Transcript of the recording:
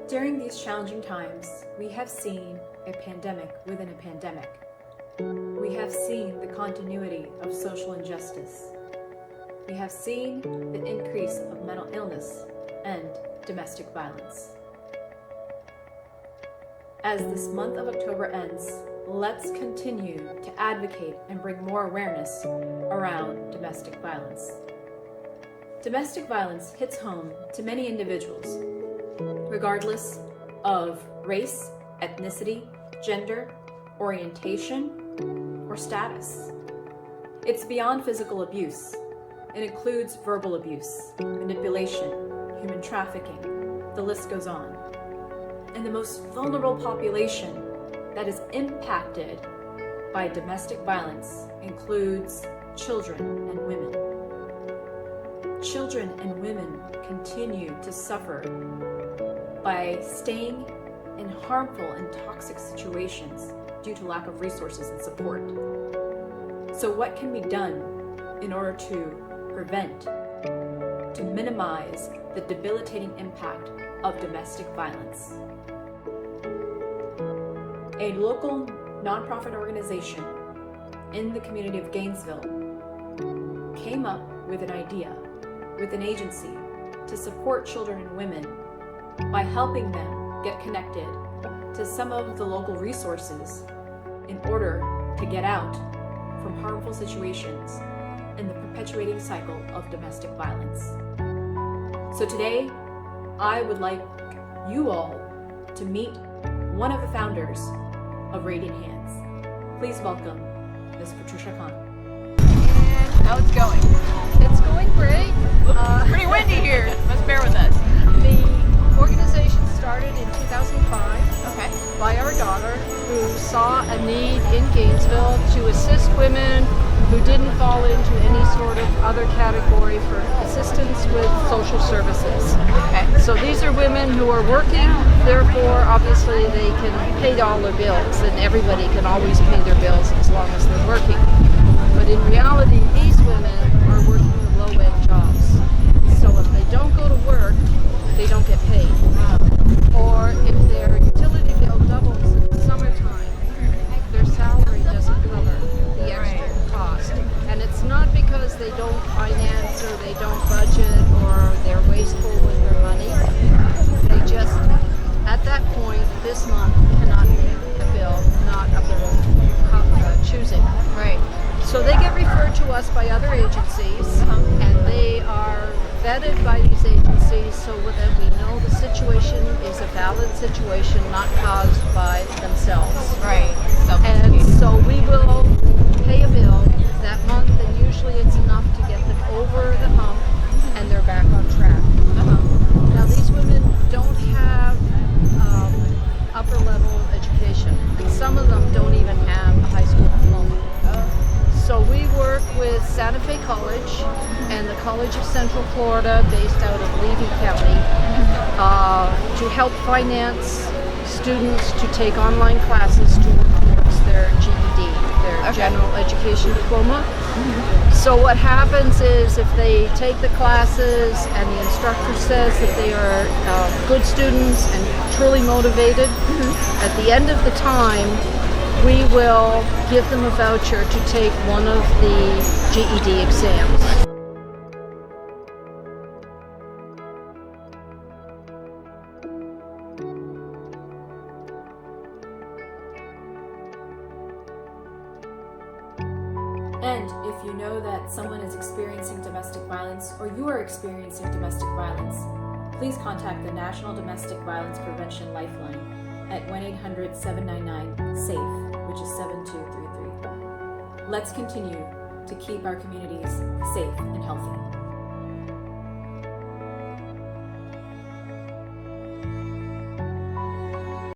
During these challenging times, we have seen a pandemic within a pandemic. We have seen the continuity of social injustice. We have seen the increase of mental illness and domestic violence. As this month of October ends, let's continue to advocate and bring more awareness around domestic violence. Domestic violence hits home to many individuals, regardless of race, ethnicity, gender, orientation, or status. It's beyond physical abuse. It includes verbal abuse, manipulation, human trafficking, the list goes on. And the most vulnerable population that is impacted by domestic violence includes children and women. Children and women continue to suffer by staying in harmful and toxic situations due to lack of resources and support. So what can be done in order to prevent, to minimize the debilitating impact of domestic violence? A local nonprofit organization in the community of Gainesville came up with an idea, with an agency to support children and women by helping them get connected to some of the local resources in order to get out from harmful situations in the perpetuating cycle of domestic violence. So today, I would like you all to meet one of the founders of Radiant Hands. Please welcome Ms. Patricia Khan. And how's it going? It's going great. Pretty windy here. Must bear with us. The organization started in 2005 Okay. by our daughter, who saw a need in Gainesville to assist women who didn't fall into any sort of other category for assistance with social services. Okay. So these are women who are working, therefore obviously they can pay all their bills, and everybody can always pay their bills as long as they're working. But in reality, these women are working low-wage jobs. So if they don't go to work, they don't get paid. Or if their utility bill doubles in the summertime, their salary doesn't cover the extra cost. And it's not because they don't finance or they don't budget or they're wasteful with their money. They just, at that point, this month cannot pay a bill, not of their own choosing. Right. So they get referred to us by other agencies, and they are vetted by these agencies so that we know the situation is a valid situation, not caused by themselves. Right. And so we will pay a bill that month, and usually it's enough to get them over the hump and they're back on track. Now these women don't have upper level education, and some of them don't even have a high school diploma. So we work with Santa Fe College and the College of Central Florida, based out of Levy County, to help finance students to take online classes to work towards their GED, their General Education Diploma. So what happens is, if they take the classes and the instructor says that they are good students and truly motivated, at the end of the time, we will give them a voucher to take one of the GED exams. And if you know that someone is experiencing domestic violence, or you are experiencing domestic violence, please contact the National Domestic Violence Prevention Lifeline at 1-800-799-SAFE, which is 7233. Let's continue to keep our communities safe and healthy.